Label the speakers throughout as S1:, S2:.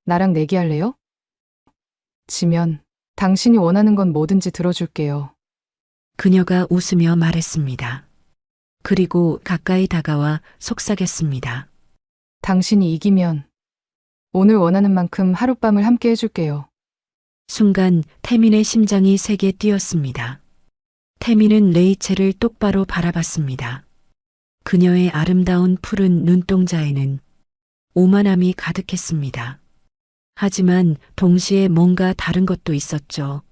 S1: 나랑 내기할래요? 지면 당신이 원하는 건 뭐든지 들어줄게요.
S2: 그녀가 웃으며 말했습니다. 그리고 가까이 다가와 속삭였습니다.
S1: 당신이 이기면 오늘 원하는 만큼 하룻밤을 함께 해줄게요.
S2: 순간 태민의 심장이 세게 뛰었습니다. 태민은 레이첼을 똑바로 바라봤습니다. 그녀의 아름다운 푸른 눈동자에는 오만함이 가득했습니다. 하지만 동시에 뭔가 다른 것도 있었죠.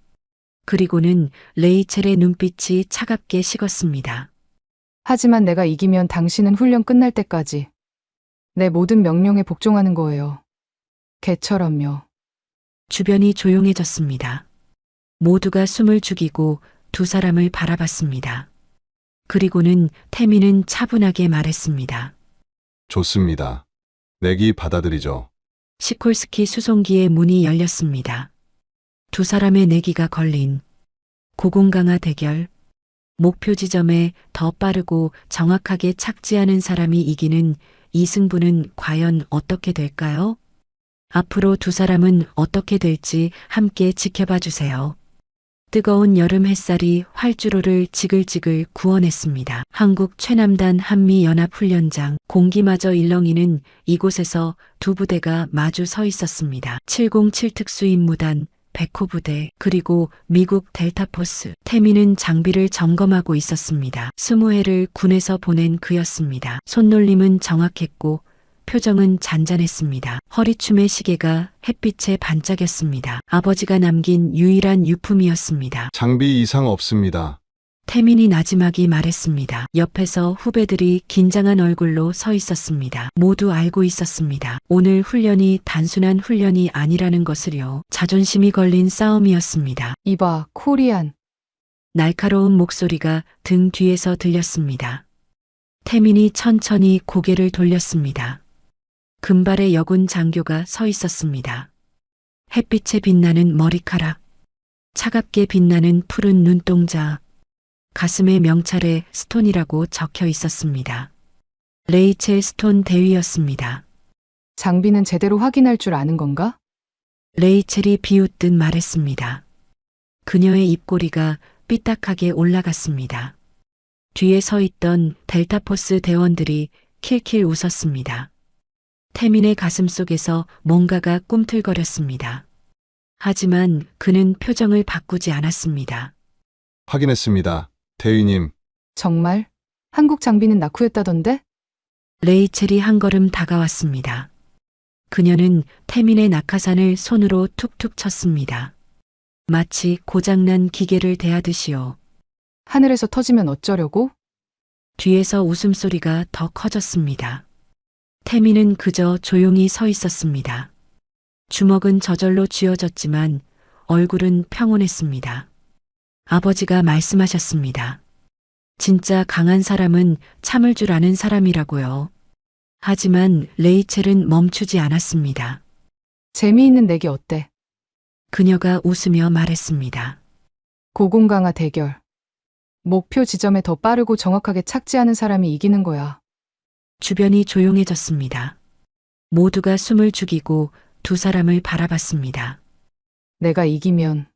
S2: 그리고는 레이첼의 눈빛이 차갑게 식었습니다.
S1: 하지만 내가 이기면 당신은 훈련 끝날 때까지 내 모든 명령에 복종하는 거예요. 개처럼요.
S2: 주변이 조용해졌습니다. 모두가 숨을 죽이고 두 사람을 바라봤습니다. 그리고는 태민은 차분하게 말했습니다.
S3: 좋습니다. 내기 받아들이죠.
S2: 시콜스키 수송기의 문이 열렸습니다. 두 사람의 내기가 걸린 고공강화 대결, 목표 지점에 더 빠르고 정확하게 착지하는 사람이 이기는 이 승부는 과연 어떻게 될까요? 앞으로 두 사람은 어떻게 될지 함께 지켜봐 주세요. 뜨거운 여름 햇살이 활주로를 지글지글 구워냈습니다. 한국 최남단 한미연합훈련장 공기마저 일렁이는 이곳에서 두 부대가 마주 서 있었습니다. 707 특수임무단 백호 부대 그리고 미국 델타포스 태민은 장비를 점검하고 있었습니다. 20회를 군에서 보낸 그였습니다. 손놀림은 정확했고 표정은 잔잔했습니다. 허리춤의 시계가 햇빛에 반짝였습니다. 아버지가 남긴 유일한 유품이었습니다.
S3: 장비 이상 없습니다.
S2: 태민이 나지막이 말했습니다. 옆에서 후배들이 긴장한 얼굴로 서 있었습니다. 모두 알고 있었습니다. 오늘 훈련이 단순한 훈련이 아니라는 것을요. 자존심이 걸린 싸움이었습니다.
S1: 이봐, 코리안.
S2: 날카로운 목소리가 등 뒤에서 들렸습니다. 태민이 천천히 고개를 돌렸습니다. 금발의 여군 장교가 서 있었습니다. 햇빛에 빛나는 머리카락, 차갑게 빛나는 푸른 눈동자, 가슴에 명찰에 스톤이라고 적혀 있었습니다. 레이첼 스톤 대위였습니다.
S1: 장비는 제대로 확인할 줄 아는 건가?
S2: 레이첼이 비웃듯 말했습니다. 그녀의 입꼬리가 삐딱하게 올라갔습니다. 뒤에 서 있던 델타포스 대원들이 킬킬 웃었습니다. 태민의 가슴 속에서 뭔가가 꿈틀거렸습니다. 하지만 그는 표정을 바꾸지 않았습니다.
S3: 확인했습니다. 대위님,
S1: 정말? 한국 장비는 낙후했다던데?
S2: 레이첼이 한 걸음 다가왔습니다. 그녀는 태민의 낙하산을 손으로 툭툭 쳤습니다. 마치 고장난 기계를 대하듯이요.
S1: 하늘에서 터지면 어쩌려고?
S2: 뒤에서 웃음소리가 더 커졌습니다. 태민은 그저 조용히 서 있었습니다. 주먹은 저절로 쥐어졌지만 얼굴은 평온했습니다. 아버지가 말씀하셨습니다. 진짜 강한 사람은 참을 줄 아는 사람이라고요. 하지만 레이첼은 멈추지 않았습니다.
S1: 재미있는 내기 어때?
S2: 그녀가 웃으며 말했습니다.
S1: 고공강화 대결. 목표 지점에 더 빠르고 정확하게 착지하는 사람이 이기는 거야.
S2: 주변이 조용해졌습니다. 모두가 숨을 죽이고 두 사람을 바라봤습니다.
S1: 내가 이기면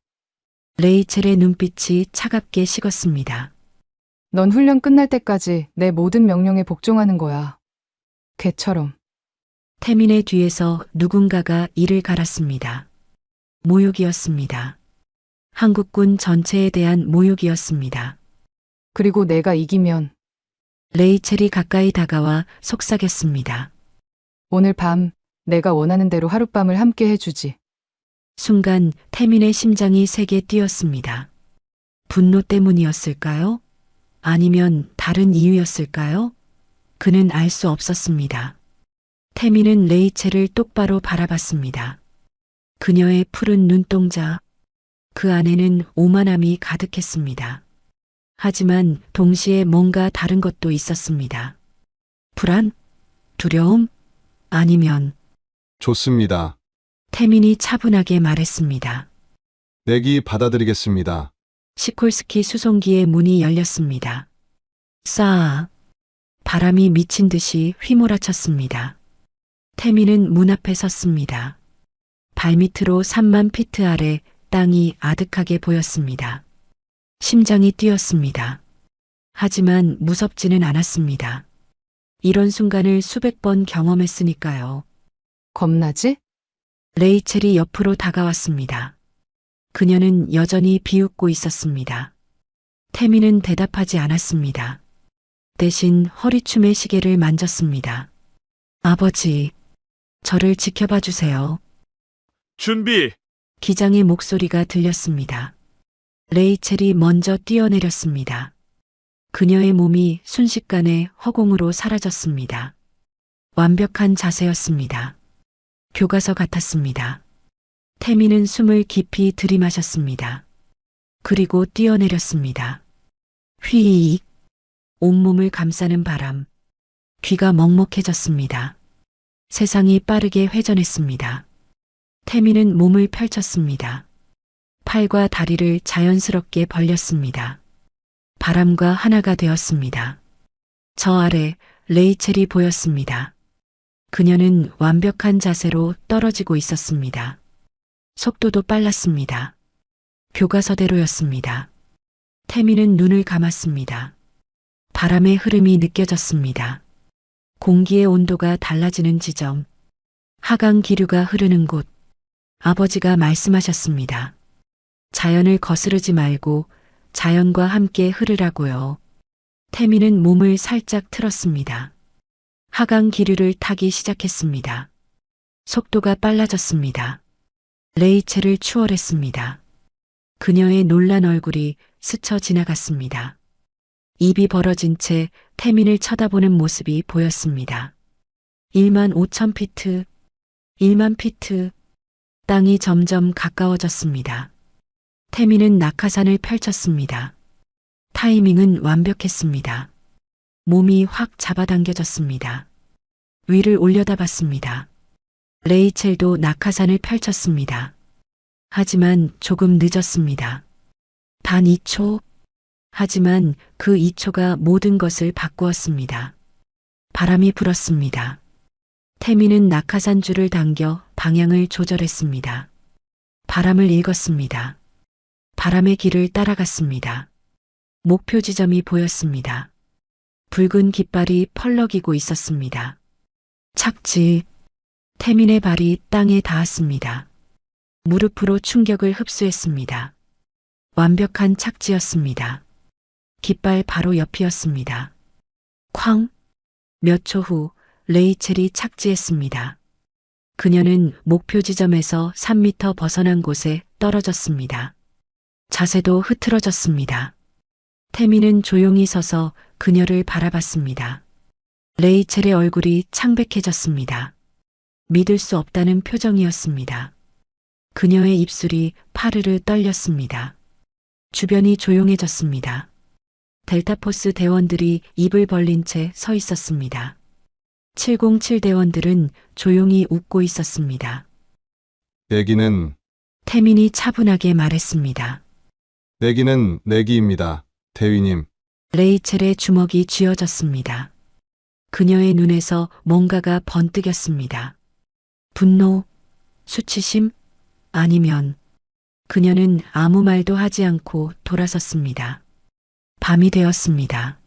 S2: 레이첼의 눈빛이 차갑게 식었습니다.
S1: 넌 훈련 끝날 때까지 내 모든 명령에 복종하는 거야. 개처럼.
S2: 태민의 뒤에서 누군가가 이를 갈았습니다. 모욕이었습니다. 한국군 전체에 대한 모욕이었습니다.
S1: 그리고 내가 이기면
S2: 레이첼이 가까이 다가와 속삭였습니다.
S1: 오늘 밤 내가 원하는 대로 하룻밤을 함께 해주지.
S2: 순간 태민의 심장이 세게 뛰었습니다. 분노 때문이었을까요? 아니면 다른 이유였을까요? 그는 알 수 없었습니다. 태민은 레이첼을 똑바로 바라봤습니다. 그녀의 푸른 눈동자, 그 안에는 오만함이 가득했습니다. 하지만 동시에 뭔가 다른 것도 있었습니다. 불안? 두려움? 아니면
S3: 좋습니다.
S2: 태민이 차분하게 말했습니다.
S3: 내기 받아들이겠습니다.
S2: 시콜스키 수송기의 문이 열렸습니다. 싸. 바람이 미친 듯이 휘몰아쳤습니다. 태민은 문 앞에 섰습니다. 발밑으로 3만 피트 아래 땅이 아득하게 보였습니다. 심장이 뛰었습니다. 하지만 무섭지는 않았습니다. 이런 순간을 수백 번 경험했으니까요.
S1: 겁나지?
S2: 레이첼이 옆으로 다가왔습니다. 그녀는 여전히 비웃고 있었습니다. 태미는 대답하지 않았습니다. 대신 허리춤의 시계를 만졌습니다. 아버지, 저를 지켜봐 주세요.
S4: 준비!
S2: 기장의 목소리가 들렸습니다. 레이첼이 먼저 뛰어내렸습니다. 그녀의 몸이 순식간에 허공으로 사라졌습니다. 완벽한 자세였습니다. 교과서 같았습니다. 태미는 숨을 깊이 들이마셨습니다. 그리고 뛰어내렸습니다. 휘익! 온몸을 감싸는 바람. 귀가 먹먹해졌습니다. 세상이 빠르게 회전했습니다. 태미는 몸을 펼쳤습니다. 팔과 다리를 자연스럽게 벌렸습니다. 바람과 하나가 되었습니다. 저 아래 레이첼이 보였습니다. 그녀는 완벽한 자세로 떨어지고 있었습니다. 속도도 빨랐습니다. 교과서대로였습니다. 태미는 눈을 감았습니다. 바람의 흐름이 느껴졌습니다. 공기의 온도가 달라지는 지점, 하강 기류가 흐르는 곳, 아버지가 말씀하셨습니다. 자연을 거스르지 말고 자연과 함께 흐르라고요. 태미는 몸을 살짝 틀었습니다. 하강 기류를 타기 시작했습니다. 속도가 빨라졌습니다. 레이첼을 추월했습니다. 그녀의 놀란 얼굴이 스쳐 지나갔습니다. 입이 벌어진 채 태민을 쳐다보는 모습이 보였습니다. 1만 5천 피트, 1만 피트, 땅이 점점 가까워졌습니다. 태민은 낙하산을 펼쳤습니다. 타이밍은 완벽했습니다. 몸이 확 잡아당겨졌습니다. 위를 올려다봤습니다. 레이첼도 낙하산을 펼쳤습니다. 하지만 조금 늦었습니다. 단 2초. 하지만 그 2초가 모든 것을 바꾸었습니다. 바람이 불었습니다. 태미는 낙하산 줄을 당겨 방향을 조절했습니다. 바람을 읽었습니다. 바람의 길을 따라갔습니다. 목표 지점이 보였습니다. 붉은 깃발이 펄럭이고 있었습니다. 착지. 태민의 발이 땅에 닿았습니다. 무릎으로 충격을 흡수했습니다. 완벽한 착지였습니다. 깃발 바로 옆이었습니다. 쾅! 몇 초 후 레이첼이 착지했습니다. 그녀는 목표 지점에서 3m 벗어난 곳에 떨어졌습니다. 자세도 흐트러졌습니다. 태미는 조용히 서서 그녀를 바라봤습니다. 레이첼의 얼굴이 창백해졌습니다. 믿을 수 없다는 표정이었습니다. 그녀의 입술이 파르르 떨렸습니다. 주변이 조용해졌습니다. 델타포스 대원들이 입을 벌린 채 서 있었습니다. 707 대원들은 조용히 웃고 있었습니다.
S3: 내기는,
S2: 태민이 차분하게 말했습니다.
S3: 내기는 내기입니다. 대위님.
S2: 레이첼의 주먹이 쥐어졌습니다. 그녀의 눈에서 뭔가가 번뜩였습니다. 분노, 수치심, 아니면 그녀는 아무 말도 하지 않고 돌아섰습니다. 밤이 되었습니다.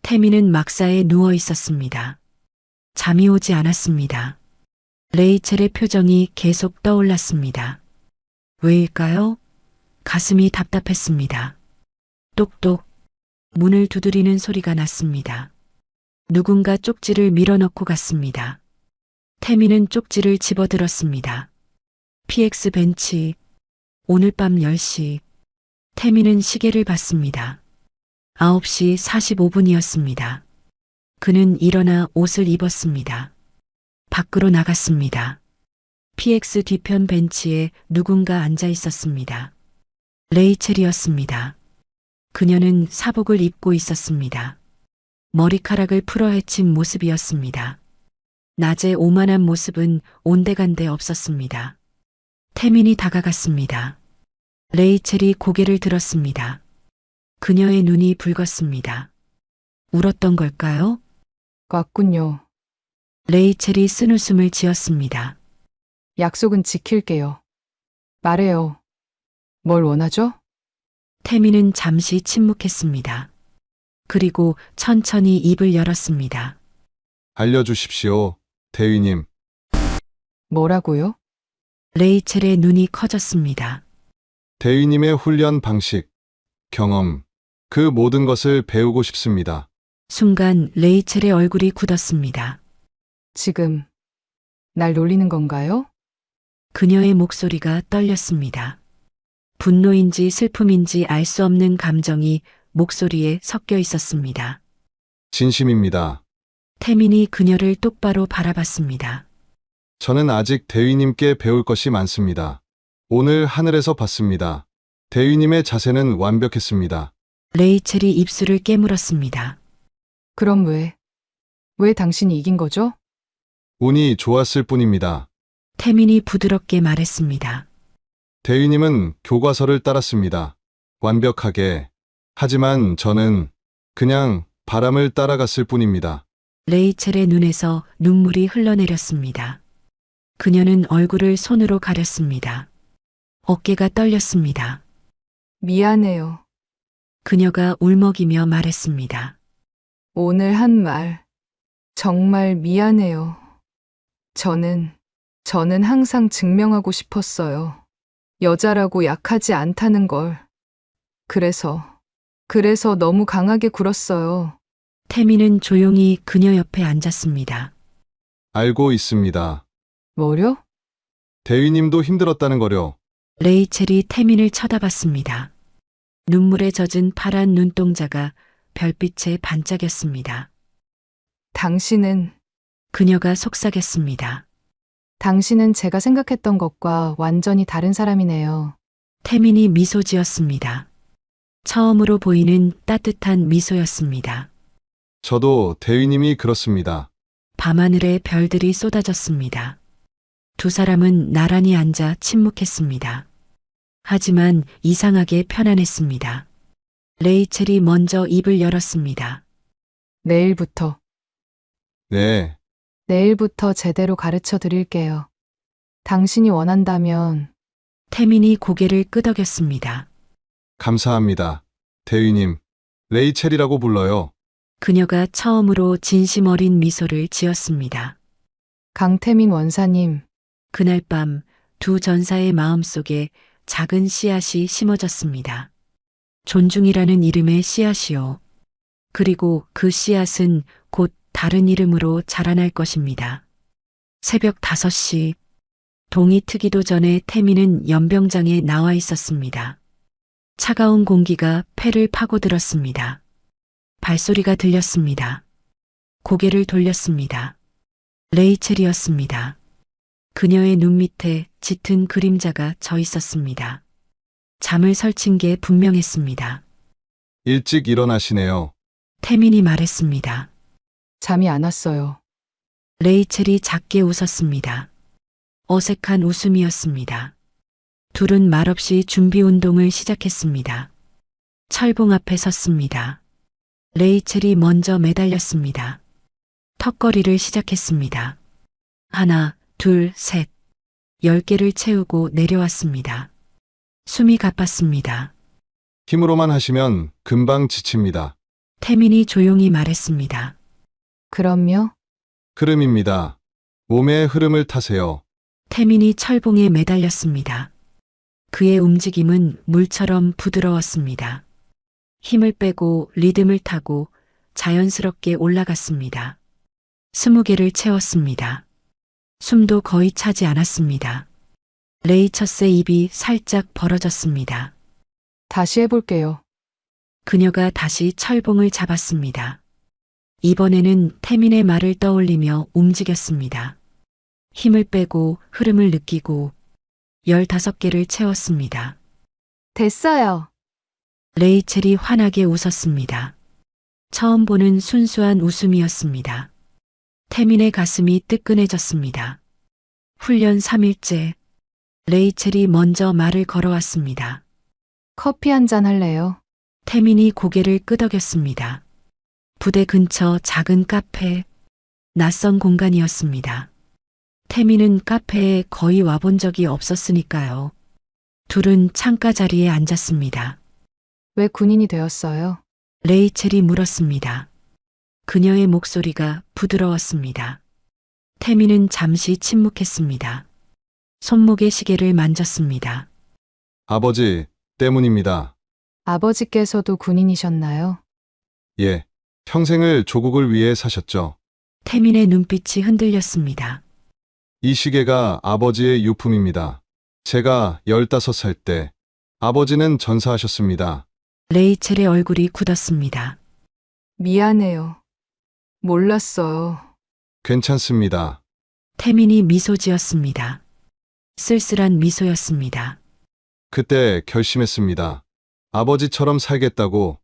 S2: 태미는 막사에 누워 있었습니다. 잠이 오지 않았습니다. 레이첼의 표정이 계속 떠올랐습니다. 왜일까요? 가슴이 답답했습니다. 똑똑. 문을 두드리는 소리가 났습니다. 누군가 쪽지를 밀어넣고 갔습니다. 태미는 쪽지를 집어들었습니다. PX 벤치. 오늘 밤 10시. 태미는 시계를 봤습니다. 9시 45분이었습니다. 그는 일어나 옷을 입었습니다. 밖으로 나갔습니다. PX 뒤편 벤치에 누군가 앉아 있었습니다. 레이첼이었습니다. 그녀는 사복을 입고 있었습니다. 머리카락을 풀어헤친 모습이었습니다. 낮에 오만한 모습은 온데간데 없었습니다. 태민이 다가갔습니다. 레이첼이 고개를 들었습니다. 그녀의 눈이 붉었습니다. 울었던 걸까요?
S1: 같군요.
S2: 레이첼이 쓴웃음을 지었습니다.
S1: 약속은 지킬게요. 말해요. 뭘 원하죠?
S2: 태민은 잠시 침묵했습니다. 그리고 천천히 입을 열었습니다.
S3: 알려주십시오, 대위님.
S1: 뭐라고요?
S2: 레이첼의 눈이 커졌습니다.
S3: 대위님의 훈련 방식, 경험, 그 모든 것을 배우고 싶습니다.
S2: 순간 레이첼의 얼굴이 굳었습니다.
S1: 지금 날 놀리는 건가요?
S2: 그녀의 목소리가 떨렸습니다. 분노인지 슬픔인지 알 수 없는 감정이 목소리에 섞여 있었습니다.
S3: 진심입니다.
S2: 태민이 그녀를 똑바로 바라봤습니다.
S3: 저는 아직 대위님께 배울 것이 많습니다. 오늘 하늘에서 봤습니다. 대위님의 자세는 완벽했습니다.
S2: 레이첼이 입술을 깨물었습니다.
S1: 그럼 왜 당신이 이긴 거죠?
S3: 운이 좋았을 뿐입니다.
S2: 태민이 부드럽게 말했습니다.
S3: 대위님은 교과서를 따랐습니다. 완벽하게. 하지만 저는 그냥 바람을 따라갔을 뿐입니다.
S2: 레이첼의 눈에서 눈물이 흘러내렸습니다. 그녀는 얼굴을 손으로 가렸습니다. 어깨가 떨렸습니다.
S1: 미안해요.
S2: 그녀가 울먹이며 말했습니다.
S1: 오늘 한 말 정말 미안해요. 저는 항상 증명하고 싶었어요. 여자라고 약하지 않다는 걸. 그래서 너무 강하게 굴었어요.
S2: 태민은 조용히 그녀 옆에 앉았습니다.
S3: 알고 있습니다.
S1: 뭐려?
S3: 대위님도 힘들었다는 거려.
S2: 레이첼이 태민을 쳐다봤습니다. 눈물에 젖은 파란 눈동자가 별빛에 반짝였습니다.
S1: 당신은
S2: 그녀가 속삭였습니다.
S1: 당신은 제가 생각했던 것과 완전히 다른 사람이네요.
S2: 태민이 미소 지었습니다. 처음으로 보이는 따뜻한 미소였습니다.
S3: 저도 대위님이 그렇습니다.
S2: 밤하늘에 별들이 쏟아졌습니다. 두 사람은 나란히 앉아 침묵했습니다. 하지만 이상하게 편안했습니다. 레이첼이 먼저 입을 열었습니다.
S1: 내일부터
S3: 네,
S1: 제대로 가르쳐 드릴게요. 당신이 원한다면
S2: 태민이 고개를 끄덕였습니다.
S3: 감사합니다. 대위님, 레이첼이라고 불러요.
S2: 그녀가 처음으로 진심 어린 미소를 지었습니다.
S1: 강태민 원사님,
S2: 그날 밤 두 전사의 마음속에 작은 씨앗이 심어졌습니다. 존중이라는 이름의 씨앗이요. 그리고 그 씨앗은 곧 다른 이름으로 자라날 것입니다. 새벽 5시, 동이 트기도 전에 태민은 연병장에 나와 있었습니다. 차가운 공기가 폐를 파고들었습니다. 발소리가 들렸습니다. 고개를 돌렸습니다. 레이첼이었습니다. 그녀의 눈 밑에 짙은 그림자가 져 있었습니다. 잠을 설친 게 분명했습니다.
S3: 일찍 일어나시네요.
S2: 태민이 말했습니다.
S1: 잠이 안 왔어요.
S2: 레이첼이 작게 웃었습니다. 어색한 웃음이었습니다. 둘은 말없이 준비 운동을 시작했습니다. 철봉 앞에 섰습니다. 레이첼이 먼저 매달렸습니다. 턱걸이를 시작했습니다. 하나, 둘, 셋. 10개를 채우고 내려왔습니다. 숨이 가빴습니다.
S3: 힘으로만 하시면 금방 지칩니다.
S2: 태민이 조용히 말했습니다.
S1: 그럼요?
S3: 흐름입니다. 몸의 흐름을 타세요.
S2: 태민이 철봉에 매달렸습니다. 그의 움직임은 물처럼 부드러웠습니다. 힘을 빼고 리듬을 타고 자연스럽게 올라갔습니다. 20개를 채웠습니다. 숨도 거의 차지 않았습니다. 레이처스의 입이 살짝 벌어졌습니다.
S1: 다시 해볼게요.
S2: 그녀가 다시 철봉을 잡았습니다. 이번에는 태민의 말을 떠올리며 움직였습니다. 힘을 빼고 흐름을 느끼고 15개를 채웠습니다.
S1: 됐어요.
S2: 레이첼이 환하게 웃었습니다. 처음 보는 순수한 웃음이었습니다. 태민의 가슴이 뜨끈해졌습니다. 훈련 3일째, 레이첼이 먼저 말을 걸어왔습니다.
S1: 커피 한 잔 할래요?
S2: 태민이 고개를 끄덕였습니다. 부대 근처 작은 카페, 낯선 공간이었습니다. 태민은 카페에 거의 와본 적이 없었으니까요. 둘은 창가 자리에 앉았습니다.
S1: 왜 군인이 되었어요?
S2: 레이첼이 물었습니다. 그녀의 목소리가 부드러웠습니다. 태민은 잠시 침묵했습니다. 손목의 시계를 만졌습니다.
S3: 아버지 때문입니다.
S1: 아버지께서도 군인이셨나요?
S3: 예. 평생을 조국을 위해 사셨죠.
S2: 태민의 눈빛이 흔들렸습니다.
S3: 이 시계가 아버지의 유품입니다. 제가 15살 때 아버지는 전사하셨습니다.
S2: 레이첼의 얼굴이 굳었습니다.
S1: 미안해요. 몰랐어요.
S3: 괜찮습니다.
S2: 태민이 미소 지었습니다. 쓸쓸한 미소였습니다.
S3: 그때 결심했습니다. 아버지처럼 살겠다고,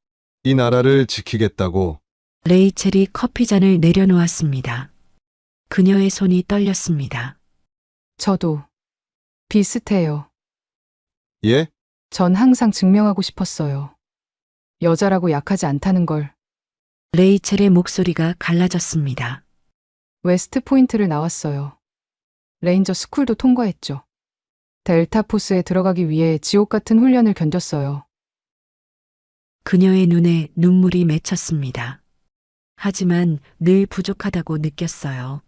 S3: 이 나라를 지키겠다고.
S2: 레이첼이 커피잔을 내려놓았습니다. 그녀의 손이 떨렸습니다.
S1: 저도 비슷해요.
S3: 예?
S1: 전 항상 증명하고 싶었어요. 여자라고 약하지 않다는 걸.
S2: 레이첼의 목소리가 갈라졌습니다.
S1: 웨스트 포인트를 나왔어요. 레인저 스쿨도 통과했죠. 델타 포스에 들어가기 위해 지옥 같은 훈련을 견뎠어요.
S2: 그녀의 눈에 눈물이 맺혔습니다. 하지만 늘 부족하다고 느꼈어요.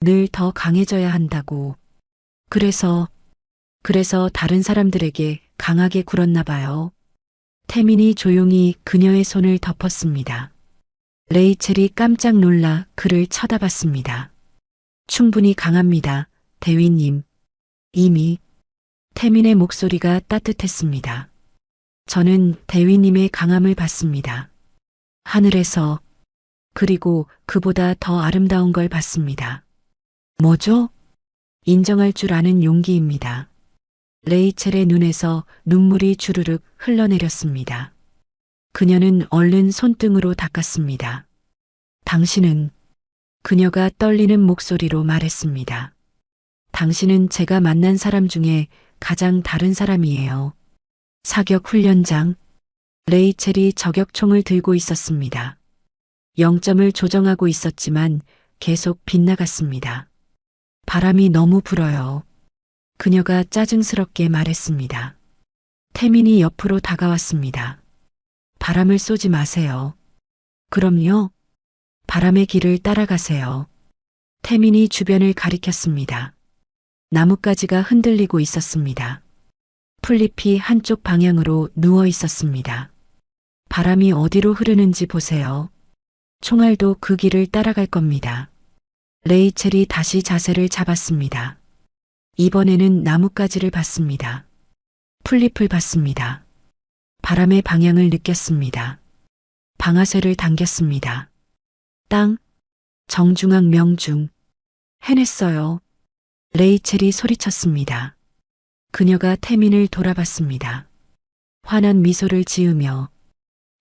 S2: 늘 더 강해져야 한다고. 그래서 다른 사람들에게 강하게 굴었나 봐요. 태민이 조용히 그녀의 손을 덮었습니다. 레이첼이 깜짝 놀라 그를 쳐다봤습니다. 충분히 강합니다, 대위님. 이미. 태민의 목소리가 따뜻했습니다. 저는 대위님의 강함을 봤습니다. 하늘에서. 그리고 그보다 더 아름다운 걸 봤습니다. 뭐죠? 인정할 줄 아는 용기입니다. 레이첼의 눈에서 눈물이 주르륵 흘러내렸습니다. 그녀는 얼른 손등으로 닦았습니다. 당신은, 그녀가 떨리는 목소리로 말했습니다. 당신은 제가 만난 사람 중에 가장 다른 사람이에요. 사격 훈련장. 레이첼이 저격총을 들고 있었습니다. 0점을 조정하고 있었지만 계속 빗나갔습니다. 바람이 너무 불어요. 그녀가 짜증스럽게 말했습니다. 태민이 옆으로 다가왔습니다. 바람을 쏘지 마세요. 그럼요. 바람의 길을 따라가세요. 태민이 주변을 가리켰습니다. 나뭇가지가 흔들리고 있었습니다. 풀잎이 한쪽 방향으로 누워 있었습니다. 바람이 어디로 흐르는지 보세요. 총알도 그 길을 따라갈 겁니다. 레이첼이 다시 자세를 잡았습니다. 이번에는 나뭇가지를 봤습니다. 풀잎을 봤습니다. 바람의 방향을 느꼈습니다. 방아쇠를 당겼습니다. 땅, 정중앙 명중. 해냈어요. 레이첼이 소리쳤습니다. 그녀가 태민을 돌아봤습니다. 환한 미소를 지으며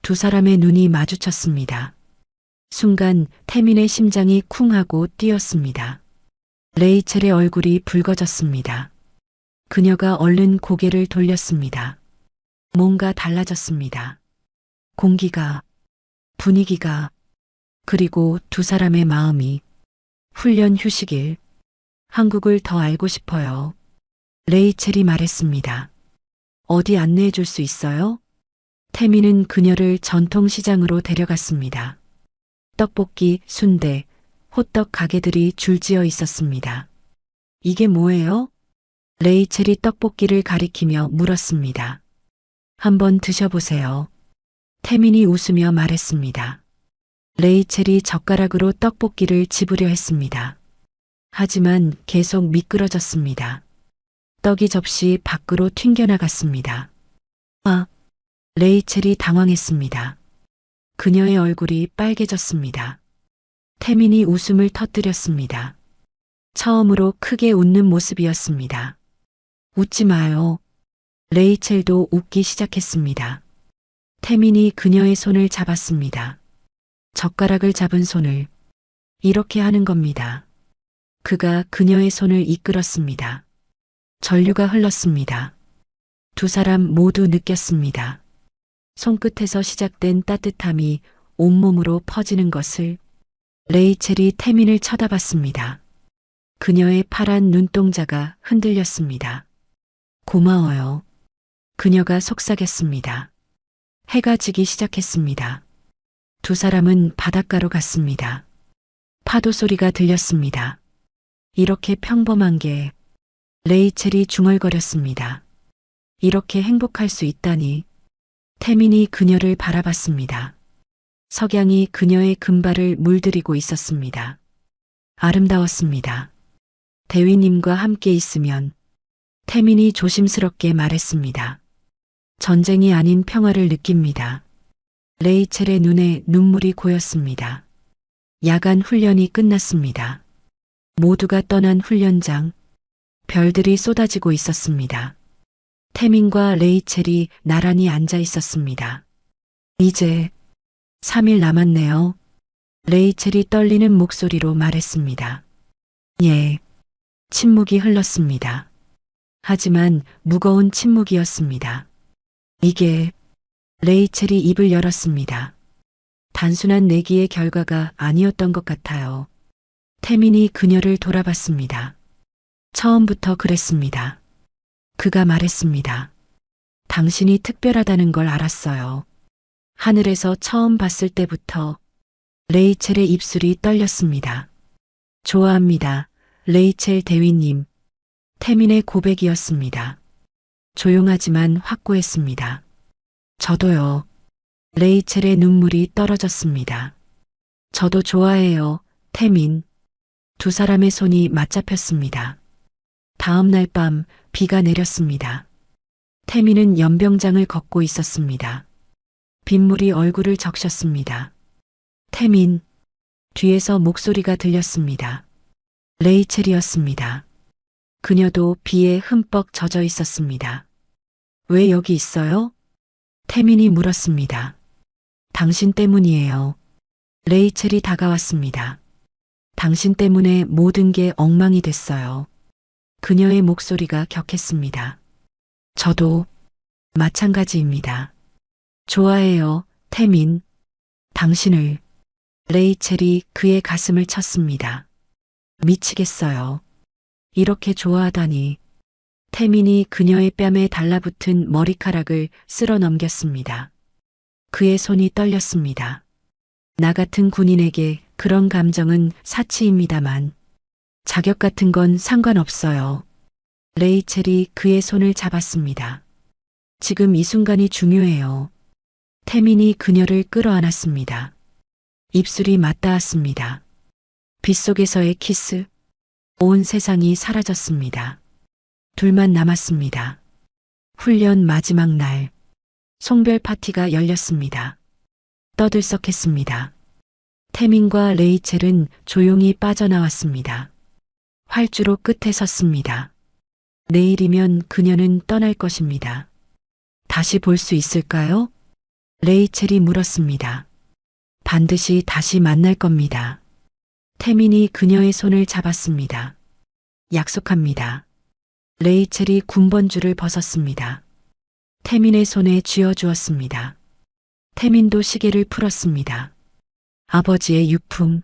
S2: 두 사람의 눈이 마주쳤습니다. 순간 태민의 심장이 쿵 하고 뛰었습니다. 레이첼의 얼굴이 붉어졌습니다. 그녀가 얼른 고개를 돌렸습니다. 뭔가 달라졌습니다. 공기가, 분위기가, 그리고 두 사람의 마음이. 훈련 휴식일. 한국을 더 알고 싶어요. 레이첼이 말했습니다. 어디 안내해 줄 수 있어요? 태민은 그녀를 전통시장으로 데려갔습니다. 떡볶이, 순대, 호떡 가게들이 줄지어 있었습니다. 이게 뭐예요? 레이첼이 떡볶이를 가리키며 물었습니다. 한번 드셔보세요. 태민이 웃으며 말했습니다. 레이첼이 젓가락으로 떡볶이를 집으려 했습니다. 하지만 계속 미끄러졌습니다. 떡이 접시 밖으로 튕겨나갔습니다. 아! 레이첼이 당황했습니다. 그녀의 얼굴이 빨개졌습니다. 태민이 웃음을 터뜨렸습니다. 처음으로 크게 웃는 모습이었습니다. 웃지 마요. 레이첼도 웃기 시작했습니다. 태민이 그녀의 손을 잡았습니다. 젓가락을 잡은 손을. 이렇게 하는 겁니다. 그가 그녀의 손을 이끌었습니다. 전류가 흘렀습니다. 두 사람 모두 느꼈습니다. 손끝에서 시작된 따뜻함이 온몸으로 퍼지는 것을. 레이첼이 태민을 쳐다봤습니다. 그녀의 파란 눈동자가 흔들렸습니다. 고마워요. 그녀가 속삭였습니다. 해가 지기 시작했습니다. 두 사람은 바닷가로 갔습니다. 파도 소리가 들렸습니다. 이렇게 평범한 게 레이첼이 중얼거렸습니다. 이렇게 행복할 수 있다니. 태민이 그녀를 바라봤습니다. 석양이 그녀의 금발을 물들이고 있었습니다. 아름다웠습니다. 대위님과 함께 있으면 태민이 조심스럽게 말했습니다. 전쟁이 아닌 평화를 느낍니다. 레이첼의 눈에 눈물이 고였습니다. 야간 훈련이 끝났습니다. 모두가 떠난 훈련장, 별들이 쏟아지고 있었습니다. 태민과 레이첼이 나란히 앉아 있었습니다. 이제 3일 남았네요. 레이첼이 떨리는 목소리로 말했습니다. 예. 침묵이 흘렀습니다. 하지만 무거운 침묵이었습니다. 이게 레이첼이 입을 열었습니다. 단순한 내기의 결과가 아니었던 것 같아요. 태민이 그녀를 돌아봤습니다. 처음부터 그랬습니다. 그가 말했습니다. 당신이 특별하다는 걸 알았어요. 하늘에서 처음 봤을 때부터 레이첼의 입술이 떨렸습니다. 좋아합니다. 레이첼 대위님. 태민의 고백이었습니다. 조용하지만 확고했습니다. 저도요. 레이첼의 눈물이 떨어졌습니다. 저도 좋아해요. 태민. 두 사람의 손이 맞잡혔습니다. 다음 날 밤 비가 내렸습니다. 태민은 연병장을 걷고 있었습니다. 빗물이 얼굴을 적셨습니다. 태민. 뒤에서 목소리가 들렸습니다. 레이첼이었습니다. 그녀도 비에 흠뻑 젖어 있었습니다. 왜 여기 있어요? 태민이 물었습니다. 당신 때문이에요. 레이첼이 다가왔습니다. 당신 때문에 모든 게 엉망이 됐어요. 그녀의 목소리가 격했습니다. 저도 마찬가지입니다. 좋아해요, 태민. 당신을. 레이첼이 그의 가슴을 쳤습니다. 미치겠어요. 이렇게 좋아하다니. 태민이 그녀의 뺨에 달라붙은 머리카락을 쓸어 넘겼습니다. 그의 손이 떨렸습니다. 나 같은 군인에게 그런 감정은 사치입니다만 자격 같은 건 상관없어요. 레이첼이 그의 손을 잡았습니다. 지금 이 순간이 중요해요. 태민이 그녀를 끌어안았습니다. 입술이 맞닿았습니다. 빗속에서의 키스. 온 세상이 사라졌습니다. 둘만 남았습니다. 훈련 마지막 날. 송별 파티가 열렸습니다. 떠들썩했습니다. 태민과 레이첼은 조용히 빠져나왔습니다. 활주로 끝에 섰습니다. 내일이면 그녀는 떠날 것입니다. 다시 볼 수 있을까요? 레이첼이 물었습니다. 반드시 다시 만날 겁니다. 태민이 그녀의 손을 잡았습니다. 약속합니다. 레이첼이 군번줄을 벗었습니다. 태민의 손에 쥐어주었습니다. 태민도 시계를 풀었습니다. 아버지의 유품.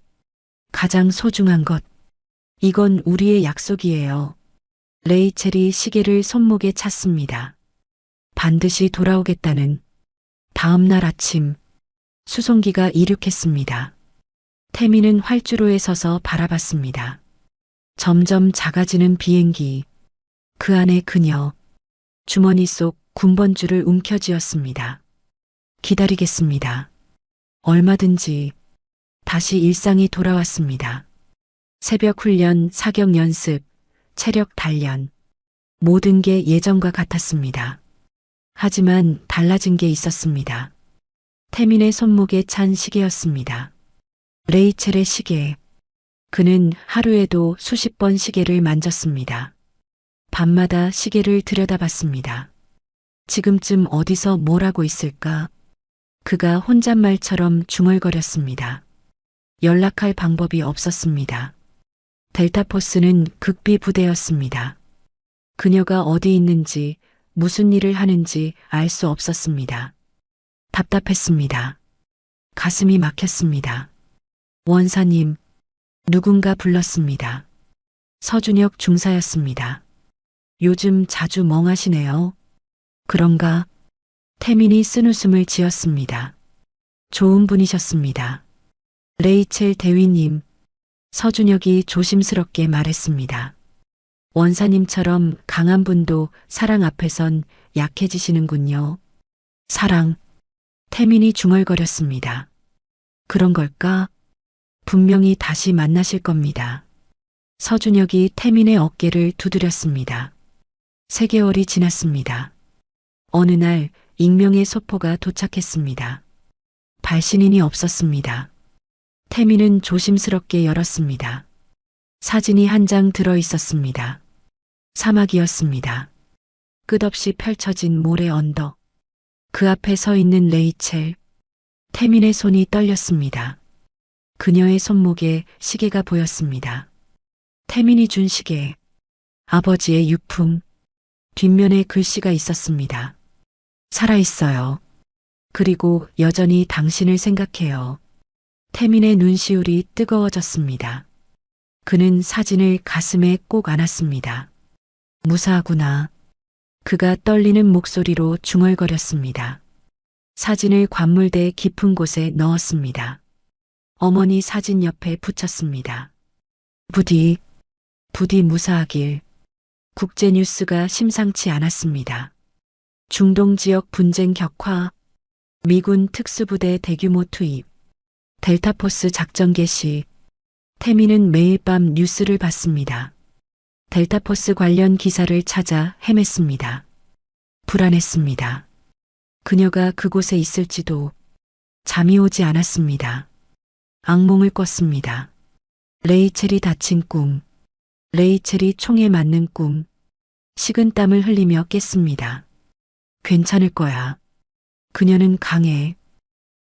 S2: 가장 소중한 것. 이건 우리의 약속이에요. 레이첼이 시계를 손목에 찼습니다. 반드시 돌아오겠다는. 다음 날 아침. 수송기가 이륙했습니다. 태민은 활주로에 서서 바라봤습니다. 점점 작아지는 비행기. 그 안에 그녀. 주머니 속 군번줄을 움켜쥐었습니다. 기다리겠습니다. 얼마든지. 다시 일상이 돌아왔습니다. 새벽 훈련, 사격 연습, 체력 단련. 모든 게 예전과 같았습니다. 하지만 달라진 게 있었습니다. 태민의 손목에 찬 시계였습니다. 레이첼의 시계. 그는 하루에도 수십 번 시계를 만졌습니다. 밤마다 시계를 들여다봤습니다. 지금쯤 어디서 뭘 하고 있을까? 그가 혼잣말처럼 중얼거렸습니다. 연락할 방법이 없었습니다. 델타포스는 극비 부대였습니다. 그녀가 어디 있는지, 무슨 일을 하는지 알 수 없었습니다. 답답했습니다. 가슴이 막혔습니다. 원사님, 누군가 불렀습니다. 서준혁 중사였습니다. 요즘 자주 멍하시네요. 그런가? 태민이 쓴웃음을 지었습니다. 좋은 분이셨습니다. 레이첼 대위님, 서준혁이 조심스럽게 말했습니다. 원사님처럼 강한 분도 사랑 앞에선 약해지시는군요. 사랑. 태민이 중얼거렸습니다. 그런 걸까? 분명히 다시 만나실 겁니다. 서준혁이 태민의 어깨를 두드렸습니다. 3개월이 지났습니다. 어느 날 익명의 소포가 도착했습니다. 발신인이 없었습니다. 태민은 조심스럽게 열었습니다. 사진이 한 장 들어 있었습니다. 사막이었습니다. 끝없이 펼쳐진 모래 언덕. 그 앞에 서 있는 레이첼. 태민의 손이 떨렸습니다. 그녀의 손목에 시계가 보였습니다. 태민이 준 시계. 아버지의 유품. 뒷면에 글씨가 있었습니다. 살아있어요. 그리고 여전히 당신을 생각해요. 태민의 눈시울이 뜨거워졌습니다. 그는 사진을 가슴에 꼭 안았습니다. 무사하구나. 그가 떨리는 목소리로 중얼거렸습니다. 사진을 관물대 깊은 곳에 넣었습니다. 어머니 사진 옆에 붙였습니다. 부디 무사하길. 국제뉴스가 심상치 않았습니다. 중동 지역 분쟁 격화, 미군 특수부대 대규모 투입, 델타포스 작전 개시. 태민은 매일 밤 뉴스를 봤습니다. 델타포스 관련 기사를 찾아 헤맸습니다. 불안했습니다. 그녀가 그곳에 있을지도. 잠이 오지 않았습니다. 악몽을 꿨습니다. 레이첼이 다친 꿈, 레이첼이 총에 맞는 꿈. 식은땀을 흘리며 깼습니다. 괜찮을 거야. 그녀는 강해.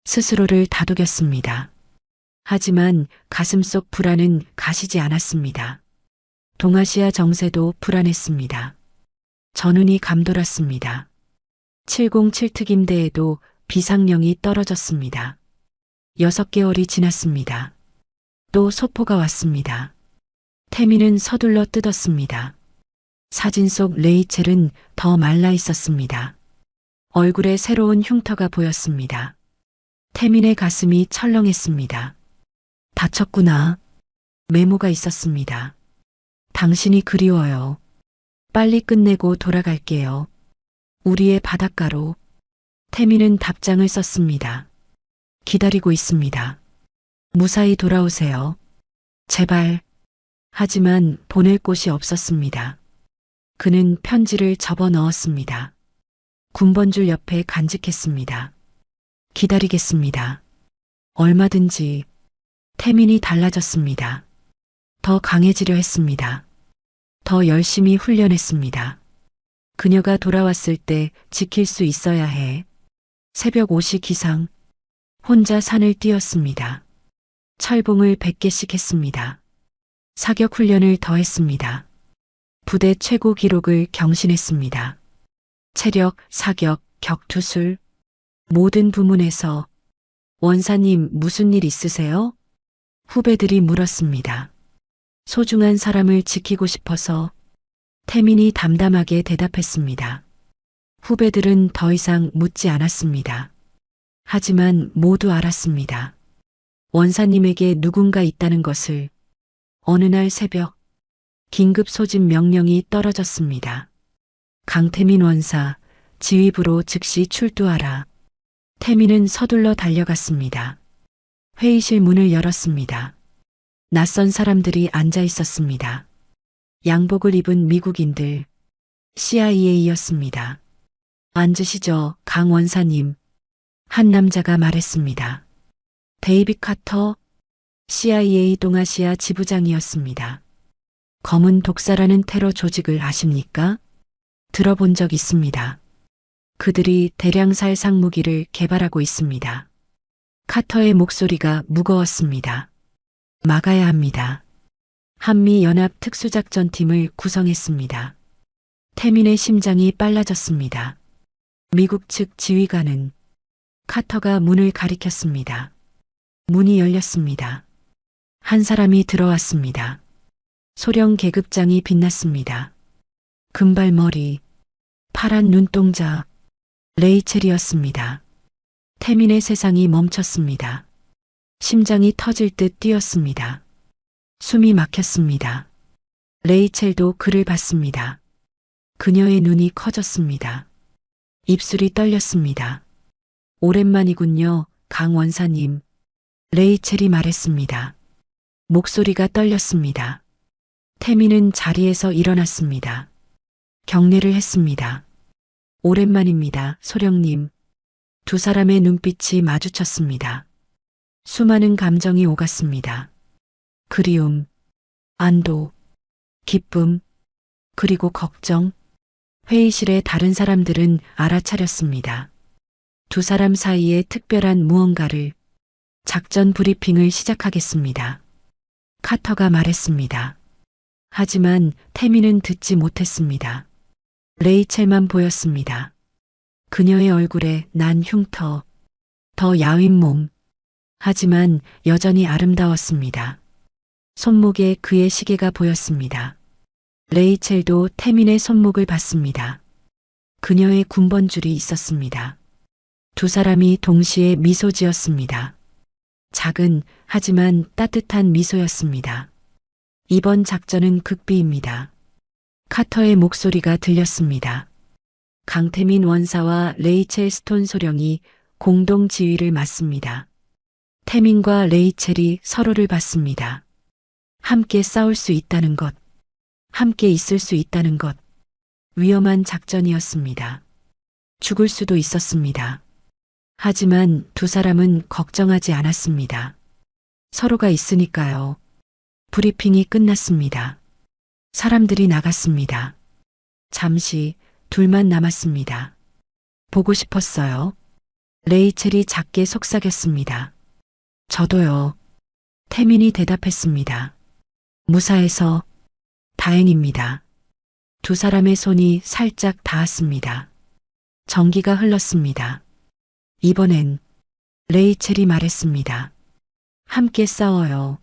S2: 스스로를 다독였습니다. 하지만 가슴속 불안은 가시지 않았습니다. 동아시아 정세도 불안했습니다. 전운이 감돌았습니다. 707특임대에도 비상령이 떨어졌습니다. 6개월이 지났습니다. 또 소포가 왔습니다. 태민은 서둘러 뜯었습니다. 사진 속 레이첼은 더 말라 있었습니다. 얼굴에 새로운 흉터가 보였습니다. 태민의 가슴이 철렁했습니다. 다쳤구나. 메모가 있었습니다. 당신이 그리워요. 빨리 끝내고 돌아갈게요. 우리의 바닷가로. 태민은 답장을 썼습니다. 기다리고 있습니다. 무사히 돌아오세요. 제발. 하지만 보낼 곳이 없었습니다. 그는 편지를 접어 넣었습니다. 군번줄 옆에 간직했습니다. 기다리겠습니다. 얼마든지. 태민이 달라졌습니다. 더 강해지려 했습니다. 더 열심히 훈련했습니다. 그녀가 돌아왔을 때 지킬 수 있어야 해. 새벽 5시 기상. 혼자 산을 뛰었습니다. 철봉을 100개씩 했습니다. 사격 훈련을 더 했습니다. 부대 최고 기록을 경신했습니다. 체력, 사격, 격투술. 모든 부문에서. 원사님 무슨 일 있으세요? 후배들이 물었습니다. 소중한 사람을 지키고 싶어서. 태민이 담담하게 대답했습니다. 후배들은 더 이상 묻지 않았습니다. 하지만 모두 알았습니다. 원사님에게 누군가 있다는 것을. 어느 날 새벽, 긴급 소집 명령이 떨어졌습니다. 강태민 원사, 지휘부로 즉시 출두하라. 태민은 서둘러 달려갔습니다. 회의실 문을 열었습니다. 낯선 사람들이 앉아 있었습니다. 양복을 입은 미국인들. CIA였습니다. 앉으시죠, 강 원사님. 한 남자가 말했습니다. 데이빗 카터, CIA 동아시아 지부장이었습니다. 검은 독사라는 테러 조직을 아십니까? 들어본 적 있습니다. 그들이 대량살 상무기를 개발하고 있습니다. 카터의 목소리가 무거웠습니다. 막아야 합니다. 한미연합 특수작전팀을 구성했습니다. 태민의 심장이 빨라졌습니다. 미국 측 지휘관은. 카터가 문을 가리켰습니다. 문이 열렸습니다. 한 사람이 들어왔습니다. 소령 계급장이 빛났습니다. 금발머리, 파란 눈동자, 레이첼이었습니다. 태민의 세상이 멈췄습니다. 심장이 터질 듯 뛰었습니다. 숨이 막혔습니다. 레이첼도 그를 봤습니다. 그녀의 눈이 커졌습니다. 입술이 떨렸습니다. 오랜만이군요, 강 원사님. 레이첼이 말했습니다. 목소리가 떨렸습니다. 태민은 자리에서 일어났습니다. 경례를 했습니다. 오랜만입니다, 소령님. 두 사람의 눈빛이 마주쳤습니다. 수많은 감정이 오갔습니다. 그리움, 안도, 기쁨, 그리고 걱정. 회의실의 다른 사람들은 알아차렸습니다. 두 사람 사이에 특별한 무언가를, 작전 브리핑을 시작하겠습니다. 카터가 말했습니다. 하지만 태민은 듣지 못했습니다. 레이첼만 보였습니다. 그녀의 얼굴에 난 흉터, 더 야윈 몸. 하지만 여전히 아름다웠습니다. 손목에 그의 시계가 보였습니다. 레이첼도 태민의 손목을 봤습니다. 그녀의 군번줄이 있었습니다. 두 사람이 동시에 미소 지었습니다. 작은 하지만 따뜻한 미소였습니다. 이번 작전은 극비입니다. 카터의 목소리가 들렸습니다. 강태민 원사와 레이첼 스톤 소령이 공동 지휘를 맡습니다. 태민과 레이첼이 서로를 봤습니다. 함께 싸울 수 있다는 것, 함께 있을 수 있다는 것. 위험한 작전이었습니다. 죽을 수도 있었습니다. 하지만 두 사람은 걱정하지 않았습니다. 서로가 있으니까요. 브리핑이 끝났습니다. 사람들이 나갔습니다. 잠시 둘만 남았습니다. 보고 싶었어요. 레이첼이 작게 속삭였습니다. 저도요. 태민이 대답했습니다. 무사해서 다행입니다. 두 사람의 손이 살짝 닿았습니다. 전기가 흘렀습니다. 이번엔 레이첼이 말했습니다. 함께 싸워요.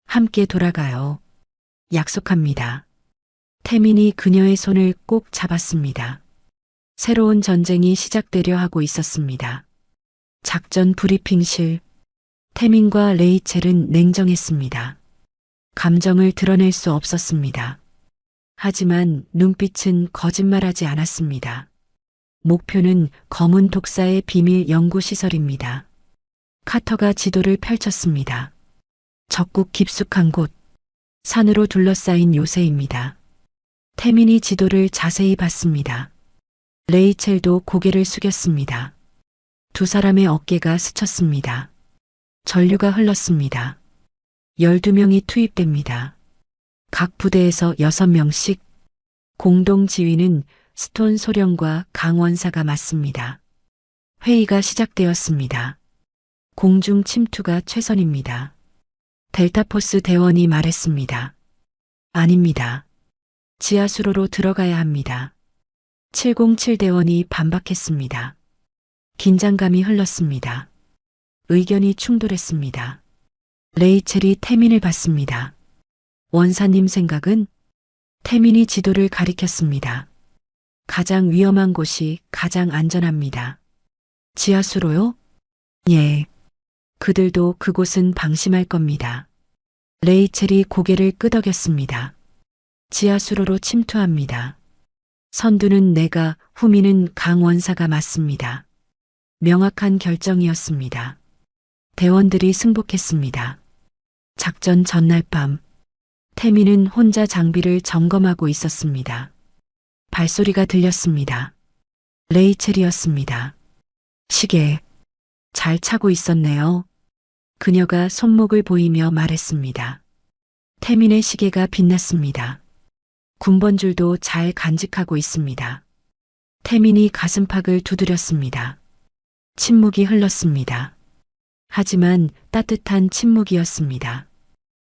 S2: 함께 돌아가요. 약속합니다. 태민이 그녀의 손을 꼭 잡았습니다. 새로운 전쟁이 시작되려 하고 있었습니다. 작전 브리핑실. 태민과 레이첼은 냉정했습니다. 감정을 드러낼 수 없었습니다. 하지만 눈빛은 거짓말하지 않았습니다. 목표는 검은 독사의 비밀 연구시설입니다. 카터가 지도를 펼쳤습니다. 적국 깊숙한 곳, 산으로 둘러싸인 요새입니다. 태민이 지도를 자세히 봤습니다. 레이첼도 고개를 숙였습니다. 두 사람의 어깨가 스쳤습니다. 전류가 흘렀습니다. 12명이 투입됩니다. 각 부대에서 6명씩. 공동 지휘는 스톤 소령과 강원사가 맡습니다. 회의가 시작되었습니다. 공중 침투가 최선입니다. 델타포스 대원이 말했습니다. 아닙니다. 지하수로로 들어가야 합니다. 707 대원이 반박했습니다. 긴장감이 흘렀습니다. 의견이 충돌했습니다. 레이첼이 태민을 봤습니다. 원사님 생각은? 태민이 지도를 가리켰습니다. 가장 위험한 곳이 가장 안전합니다. 지하수로요? 예. 그들도 그곳은 방심할 겁니다. 레이첼이 고개를 끄덕였습니다. 지하수로로 침투합니다. 선두는 내가, 후미는 강 원사가 맞습니다. 명확한 결정이었습니다. 대원들이 승복했습니다. 작전 전날 밤, 태민은 혼자 장비를 점검하고 있었습니다. 발소리가 들렸습니다. 레이첼이었습니다. 시계, 잘 차고 있었네요. 그녀가 손목을 보이며 말했습니다. 태민의 시계가 빛났습니다. 군번줄도 잘 간직하고 있습니다. 태민이 가슴팍을 두드렸습니다. 침묵이 흘렀습니다. 하지만 따뜻한 침묵이었습니다.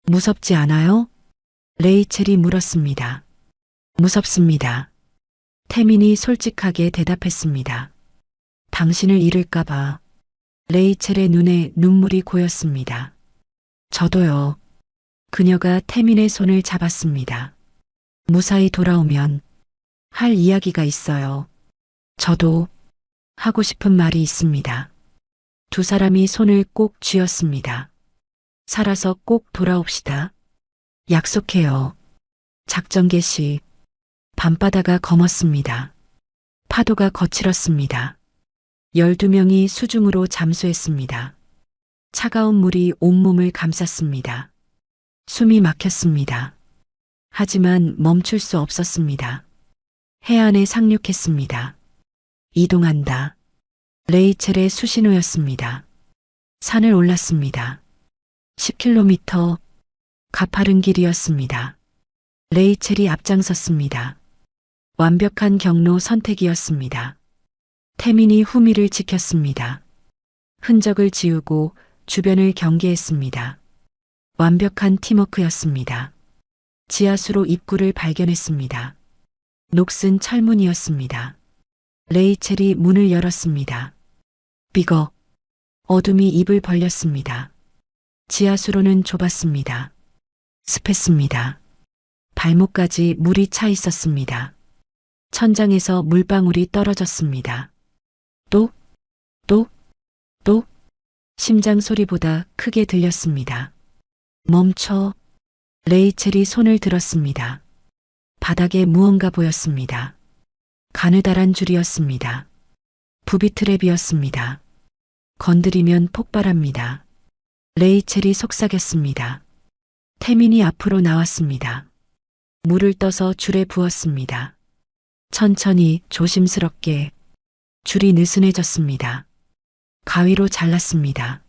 S2: 무섭지 않아요? 레이첼이 물었습니다. 무섭습니다. 태민이 솔직하게 대답했습니다. 당신을 잃을까봐. 레이첼의 눈에 눈물이 고였습니다. 저도요. 그녀가 태민의 손을 잡았습니다. 무사히 돌아오면 할 이야기가 있어요. 저도 하고 싶은 말이 있습니다. 두 사람이 손을 꼭 쥐었습니다. 살아서 꼭 돌아옵시다. 약속해요. 작전 개시. 밤바다가 검었습니다. 파도가 거칠었습니다. 12명이 수중으로 잠수했습니다. 차가운 물이 온몸을 감쌌습니다. 숨이 막혔습니다. 하지만 멈출 수 없었습니다. 해안에 상륙했습니다. 이동한다. 레이첼의 수신호였습니다. 산을 올랐습니다. 10km 가파른 길이었습니다. 레이첼이 앞장섰습니다. 완벽한 경로 선택이었습니다. 태민이 후미를 지켰습니다. 흔적을 지우고 주변을 경계했습니다. 완벽한 팀워크였습니다. 지하수로 입구를 발견했습니다. 녹슨 철문이었습니다. 레이첼이 문을 열었습니다. 삐걱. 어둠이 입을 벌렸습니다. 지하수로는 좁았습니다. 습했습니다. 발목까지 물이 차 있었습니다. 천장에서 물방울이 떨어졌습니다. 또, 심장 소리보다 크게 들렸습니다. 멈춰. 레이첼이 손을 들었습니다. 바닥에 무언가 보였습니다. 가느다란 줄이었습니다. 부비트랩이었습니다. 건드리면 폭발합니다. 레이첼이 속삭였습니다. 태민이 앞으로 나왔습니다. 물을 떠서 줄에 부었습니다. 천천히 조심스럽게 줄이 느슨해졌습니다. 가위로 잘랐습니다.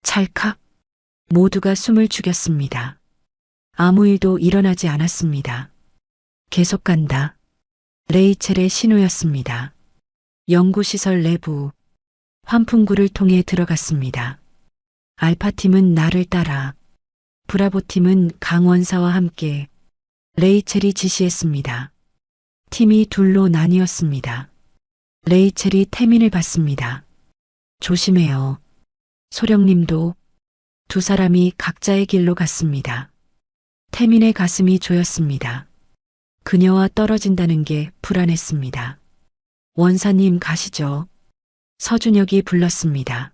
S2: 찰칵. 모두가 숨을 죽였습니다. 아무 일도 일어나지 않았습니다. 계속 간다. 레이첼의 신호였습니다. 연구시설 내부. 환풍구를 통해 들어갔습니다. 알파팀은 나를 따라. 브라보팀은 강원사와 함께. 레이첼이 지시했습니다. 팀이 둘로 나뉘었습니다. 레이첼이 태민을 봤습니다. 조심해요. 소령님도. 두 사람이 각자의 길로 갔습니다. 태민의 가슴이 조였습니다. 그녀와 떨어진다는 게 불안했습니다. 원사님 가시죠. 서준혁이 불렀습니다.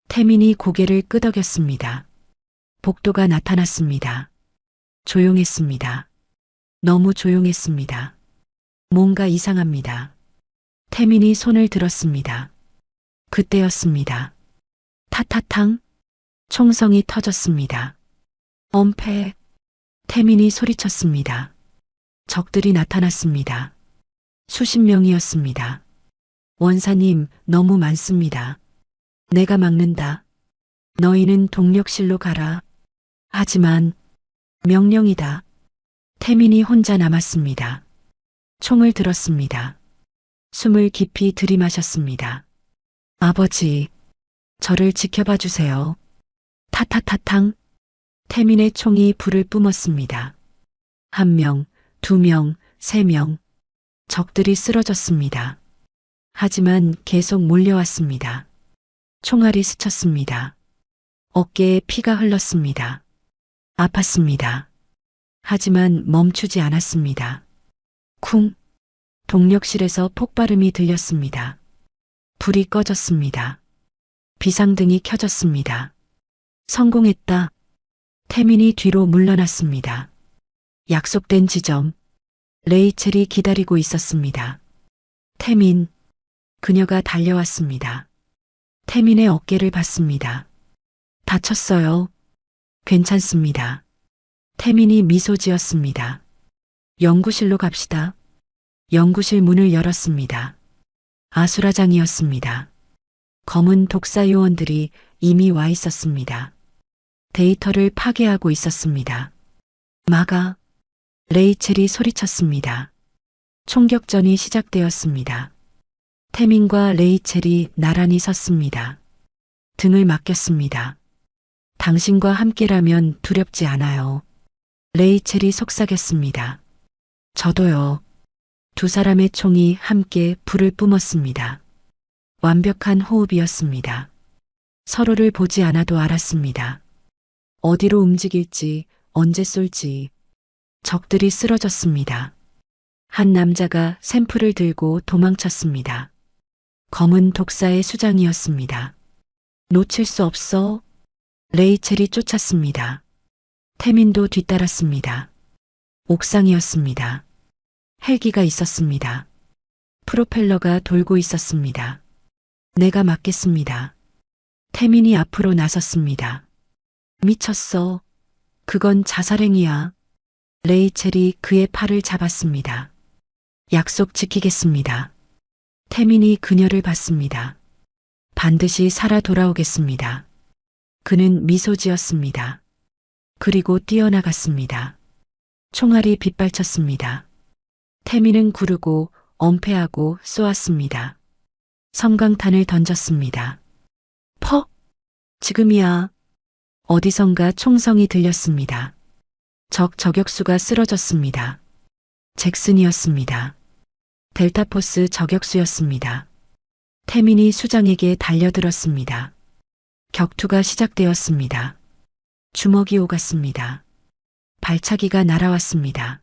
S2: 태민이 고개를 끄덕였습니다. 복도가 나타났습니다. 조용했습니다. 너무 조용했습니다. 뭔가 이상합니다. 태민이 손을 들었습니다. 그때였습니다. 타타탕. 총성이 터졌습니다. 엄폐. 태민이 소리쳤습니다. 적들이 나타났습니다. 수십 명이었습니다. 원사님, 너무 많습니다. 내가 막는다. 너희는 동력실로 가라. 하지만 명령이다. 태민이 혼자 남았습니다. 총을 들었습니다. 숨을 깊이 들이마셨습니다. 아버지, 저를 지켜봐 주세요. 타타타탕. 태민의 총이 불을 뿜었습니다. 1명, 2명, 3명. 적들이 쓰러졌습니다. 하지만 계속 몰려왔습니다. 총알이 스쳤습니다. 어깨에 피가 흘렀습니다. 아팠습니다. 하지만 멈추지 않았습니다. 쿵. 동력실에서 폭발음이 들렸습니다. 불이 꺼졌습니다. 비상등이 켜졌습니다. 성공했다. 태민이 뒤로 물러났습니다. 약속된 지점. 레이첼이 기다리고 있었습니다. 태민. 그녀가 달려왔습니다. 태민의 어깨를 봤습니다. 다쳤어요. 괜찮습니다. 태민이 미소 지었습니다. 연구실로 갑시다. 연구실 문을 열었습니다. 아수라장이었습니다. 검은 독사 요원들이 이미 와 있었습니다. 데이터를 파괴하고 있었습니다. 막아. 레이첼이 소리쳤습니다. 총격전이 시작되었습니다. 태민과 레이첼이 나란히 섰습니다. 등을 맡겼습니다. 당신과 함께라면 두렵지 않아요. 레이첼이 속삭였습니다. 저도요. 두 사람의 총이 함께 불을 뿜었습니다. 완벽한 호흡이었습니다. 서로를 보지 않아도 알았습니다. 어디로 움직일지, 언제 쏠지. 적들이 쓰러졌습니다. 한 남자가 샘플을 들고 도망쳤습니다. 검은 독사의 수장이었습니다. 놓칠 수 없어. 레이첼이 쫓았습니다. 태민도 뒤따랐습니다. 옥상이었습니다. 헬기가 있었습니다. 프로펠러가 돌고 있었습니다. 내가 막겠습니다. 태민이 앞으로 나섰습니다. 미쳤어. 그건 자살행위야. 레이첼이 그의 팔을 잡았습니다. 약속 지키겠습니다. 태민이 그녀를 봤습니다. 반드시 살아 돌아오겠습니다. 그는 미소 지었습니다. 그리고 뛰어나갔습니다. 총알이 빗발쳤습니다. 태민은 구르고 엄폐하고 쏘았습니다. 섬광탄을 던졌습니다. 퍽! 지금이야. 어디선가 총성이 들렸습니다. 적 저격수가 쓰러졌습니다. 잭슨이었습니다. 델타포스 저격수였습니다. 태민이 수장에게 달려들었습니다. 격투가 시작되었습니다. 주먹이 오갔습니다. 발차기가 날아왔습니다.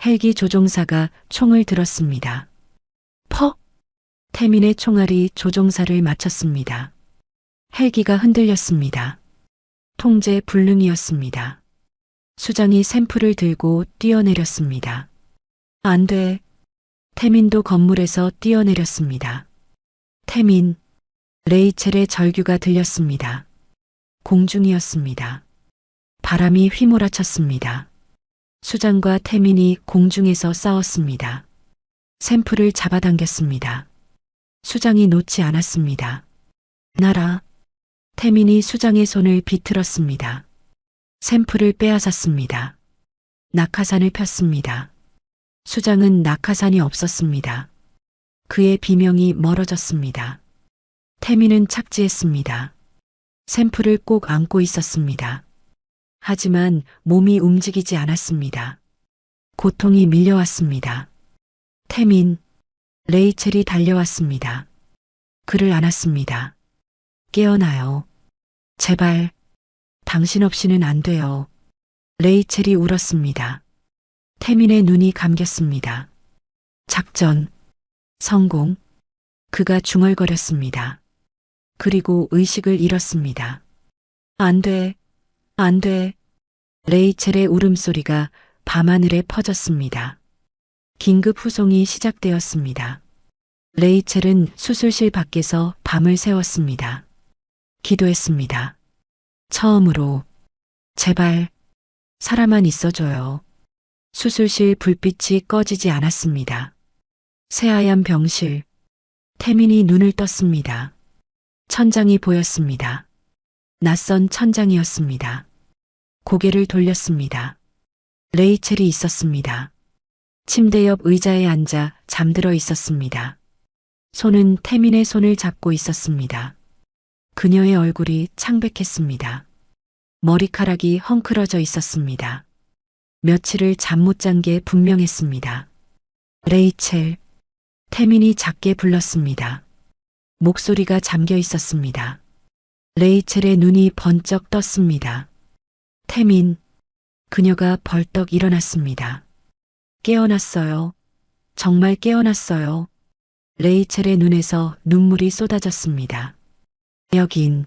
S2: 헬기 조종사가 총을 들었습니다. 퍽! 태민의 총알이 조종사를 맞췄습니다. 헬기가 흔들렸습니다. 통제 불능이었습니다. 수장이 샘플을 들고 뛰어내렸습니다. 안 돼. 태민도 건물에서 뛰어내렸습니다. 태민, 레이첼의 절규가 들렸습니다. 공중이었습니다. 바람이 휘몰아쳤습니다. 수장과 태민이 공중에서 싸웠습니다. 샘플을 잡아당겼습니다. 수장이 놓지 않았습니다. 날아. 태민이 수장의 손을 비틀었습니다. 샘플을 빼앗았습니다. 낙하산을 폈습니다. 수장은 낙하산이 없었습니다. 그의 비명이 멀어졌습니다. 태민은 착지했습니다. 샘플을 꼭 안고 있었습니다. 하지만 몸이 움직이지 않았습니다. 고통이 밀려왔습니다. 태민, 레이첼이 달려왔습니다. 그를 안았습니다. 깨어나요. 제발, 당신 없이는 안 돼요. 레이첼이 울었습니다. 태민의 눈이 감겼습니다. 작전, 성공. 그가 중얼거렸습니다. 그리고 의식을 잃었습니다. 안 돼, 안 돼. 레이첼의 울음소리가 밤하늘에 퍼졌습니다. 긴급 후송이 시작되었습니다. 레이첼은 수술실 밖에서 밤을 새웠습니다. 기도했습니다. 처음으로, 제발, 살아만 있어줘요. 수술실 불빛이 꺼지지 않았습니다. 새하얀 병실. 태민이 눈을 떴습니다. 천장이 보였습니다. 낯선 천장이었습니다. 고개를 돌렸습니다. 레이첼이 있었습니다. 침대 옆 의자에 앉아 잠들어 있었습니다. 손은 태민의 손을 잡고 있었습니다. 그녀의 얼굴이 창백했습니다. 머리카락이 헝클어져 있었습니다. 며칠을 잠 못 잔 게 분명했습니다. 레이첼. 태민이 작게 불렀습니다. 목소리가 잠겨 있었습니다. 레이첼의 눈이 번쩍 떴습니다. 태민. 그녀가 벌떡 일어났습니다. 깨어났어요. 정말 깨어났어요. 레이첼의 눈에서 눈물이 쏟아졌습니다. 여긴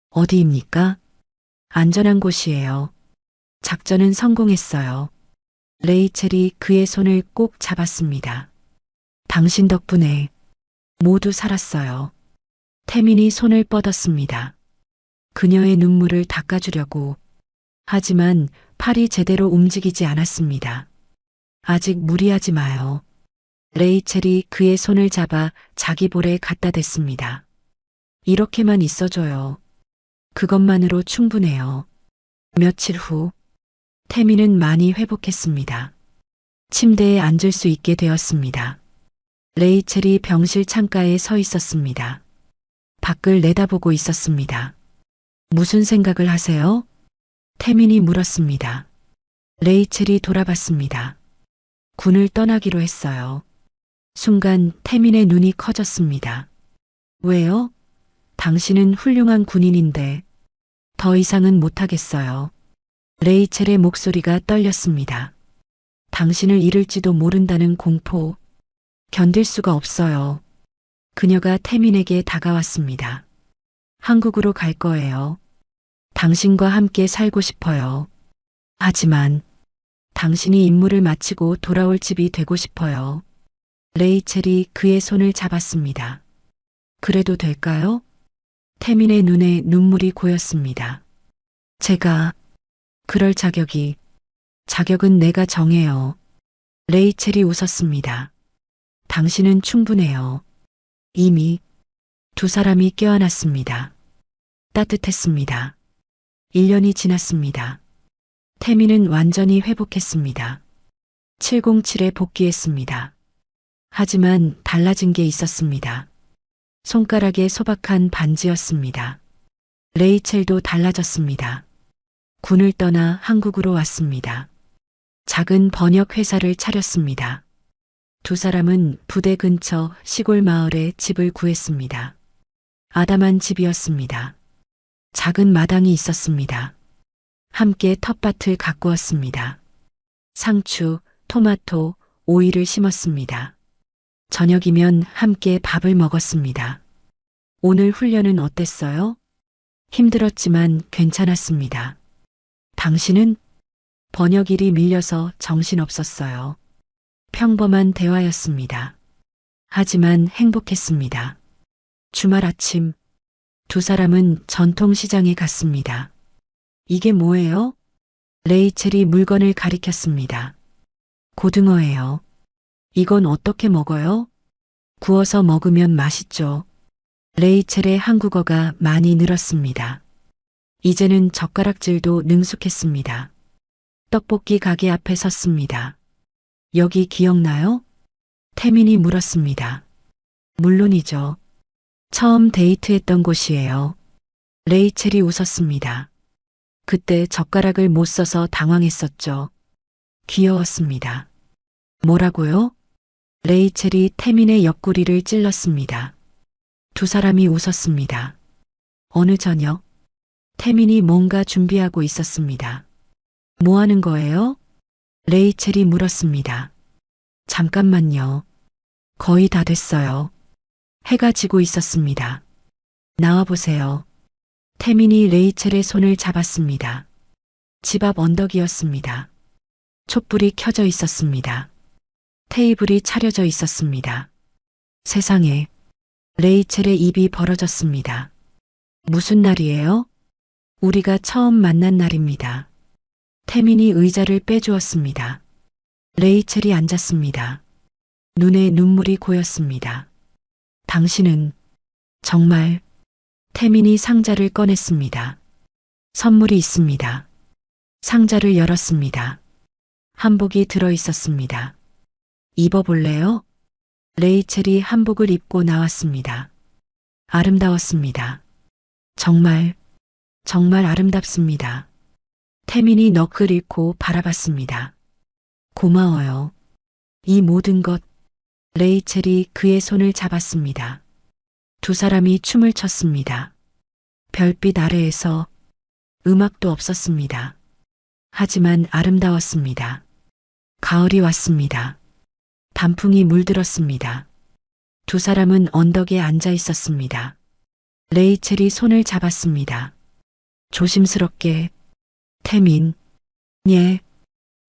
S2: 어디입니까? 안전한 곳이에요. 작전은 성공했어요. 레이첼이 그의 손을 꼭 잡았습니다. 당신 덕분에 모두 살았어요. 태민이 손을 뻗었습니다. 그녀의 눈물을 닦아주려고. 하지만 팔이 제대로 움직이지 않았습니다. 아직 무리하지 마요. 레이첼이 그의 손을 잡아 자기 볼에 갖다 댔습니다. 이렇게만 있어줘요. 그것만으로 충분해요. 며칠 후, 태민은 많이 회복했습니다. 침대에 앉을 수 있게 되었습니다. 레이첼이 병실 창가에 서 있었습니다. 밖을 내다보고 있었습니다. 무슨 생각을 하세요? 태민이 물었습니다. 레이첼이 돌아봤습니다. 군을 떠나기로 했어요. 순간 태민의 눈이 커졌습니다. 왜요? 당신은 훌륭한 군인인데 더 이상은 못하겠어요. 레이첼의 목소리가 떨렸습니다. 당신을 잃을지도 모른다는 공포. 견딜 수가 없어요. 그녀가 태민에게 다가왔습니다. 한국으로 갈 거예요. 당신과 함께 살고 싶어요. 하지만 당신이 임무를 마치고 돌아올 집이 되고 싶어요. 레이첼이 그의 손을 잡았습니다. 그래도 될까요? 태민의 눈에 눈물이 고였습니다. 제가 그럴 자격은 내가 정해요. 레이첼이 웃었습니다. 당신은 충분해요. 이미 두 사람이 껴안았습니다. 따뜻했습니다. 1년이 지났습니다. 태민은 완전히 회복했습니다. 707에 복귀했습니다. 하지만 달라진 게 있었습니다. 손가락에 소박한 반지였습니다. 레이첼도 달라졌습니다. 군을 떠나 한국으로 왔습니다. 작은 번역 회사를 차렸습니다. 두 사람은 부대 근처 시골 마을에 집을 구했습니다. 아담한 집이었습니다. 작은 마당이 있었습니다. 함께 텃밭을 가꾸었습니다. 상추, 토마토, 오이를 심었습니다. 저녁이면 함께 밥을 먹었습니다. 오늘 훈련은 어땠어요? 힘들었지만 괜찮았습니다. 당신은? 번역일이 밀려서 정신없었어요. 평범한 대화였습니다. 하지만 행복했습니다. 주말 아침, 두 사람은 전통시장에 갔습니다. 이게 뭐예요? 레이첼이 물건을 가리켰습니다. 고등어예요. 이건 어떻게 먹어요? 구워서 먹으면 맛있죠. 레이첼의 한국어가 많이 늘었습니다. 이제는 젓가락질도 능숙했습니다. 떡볶이 가게 앞에 섰습니다. 여기 기억나요? 태민이 물었습니다. 물론이죠. 처음 데이트했던 곳이에요. 레이첼이 웃었습니다. 그때 젓가락을 못 써서 당황했었죠. 귀여웠습니다. 뭐라고요? 레이첼이 태민의 옆구리를 찔렀습니다. 두 사람이 웃었습니다. 어느 저녁, 태민이 뭔가 준비하고 있었습니다. 뭐 하는 거예요? 레이첼이 물었습니다. 잠깐만요. 거의 다 됐어요. 해가 지고 있었습니다. 나와보세요. 태민이 레이첼의 손을 잡았습니다. 집 앞 언덕이었습니다. 촛불이 켜져 있었습니다. 테이블이 차려져 있었습니다. 세상에, 레이첼의 입이 벌어졌습니다. 무슨 날이에요? 우리가 처음 만난 날입니다. 태민이 의자를 빼주었습니다. 레이첼이 앉았습니다. 눈에 눈물이 고였습니다. 당신은 정말. 태민이 상자를 꺼냈습니다. 선물이 있습니다. 상자를 열었습니다. 한복이 들어 있었습니다. 입어볼래요? 레이첼이 한복을 입고 나왔습니다. 아름다웠습니다. 정말 아름답습니다. 태민이 넋을 잃고 바라봤습니다. 고마워요. 이 모든 것. 레이첼이 그의 손을 잡았습니다. 두 사람이 춤을 췄습니다. 별빛 아래에서. 음악도 없었습니다. 하지만 아름다웠습니다. 가을이 왔습니다. 단풍이 물들었습니다. 두 사람은 언덕에 앉아 있었습니다. 레이첼이 손을 잡았습니다. 조심스럽게. 태민. 예.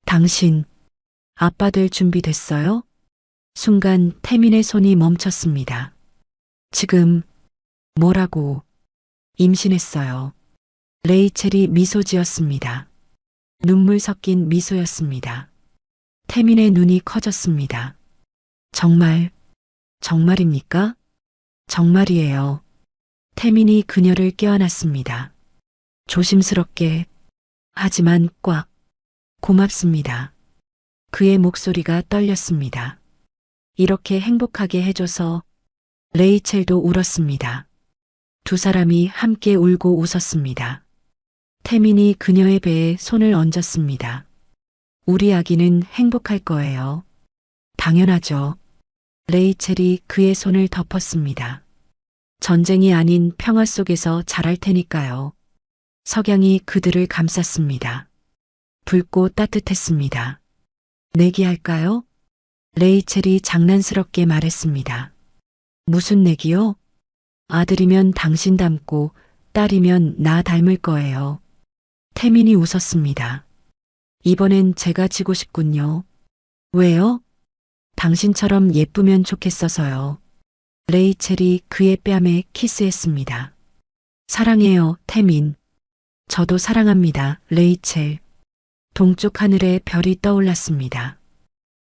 S2: 당신. 아빠 될 준비 됐어요? 순간 태민의 손이 멈췄습니다. 지금. 뭐라고? 임신했어요. 레이첼이 미소 지었습니다. 눈물 섞인 미소였습니다. 태민의 눈이 커졌습니다. 정말입니까? 정말이에요. 태민이 그녀를 껴안았습니다. 조심스럽게. 하지만 꽉. 고맙습니다. 그의 목소리가 떨렸습니다. 이렇게 행복하게 해줘서. 레이첼도 울었습니다. 두 사람이 함께 울고 웃었습니다. 태민이 그녀의 배에 손을 얹었습니다. 우리 아기는 행복할 거예요. 당연하죠. 레이첼이 그의 손을 덮었습니다. 전쟁이 아닌 평화 속에서 자랄 테니까요. 석양이 그들을 감쌌습니다. 붉고 따뜻했습니다. 내기할까요? 레이첼이 장난스럽게 말했습니다. 무슨 내기요? 아들이면 당신 닮고 딸이면 나 닮을 거예요. 태민이 웃었습니다. 이번엔 제가 지고 싶군요. 왜요? 당신처럼 예쁘면 좋겠어서요. 레이첼이 그의 뺨에 키스했습니다. 사랑해요, 태민. 저도 사랑합니다, 레이첼. 동쪽 하늘에 별이 떠올랐습니다.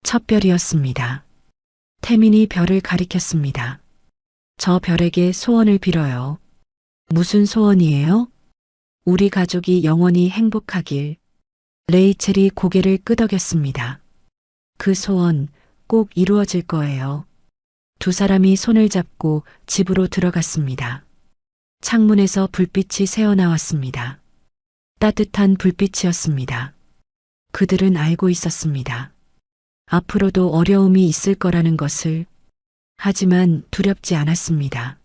S2: 첫 별이었습니다. 태민이 별을 가리켰습니다. 저 별에게 소원을 빌어요. 무슨 소원이에요? 우리 가족이 영원히 행복하길. 레이첼이 고개를 끄덕였습니다. 그 소원 꼭 이루어질 거예요. 두 사람이 손을 잡고 집으로 들어갔습니다. 창문에서 불빛이 새어나왔습니다. 따뜻한 불빛이었습니다. 그들은 알고 있었습니다. 앞으로도 어려움이 있을 거라는 것을. 하지만 두렵지 않았습니다.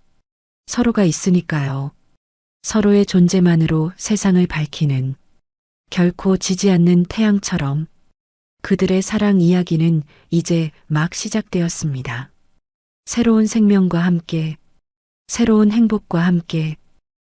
S2: 서로가 있으니까요. 서로의 존재만으로 세상을 밝히는, 결코 지지 않는 태양처럼 그들의 사랑 이야기는 이제 막 시작되었습니다. 새로운 생명과 함께, 새로운 행복과 함께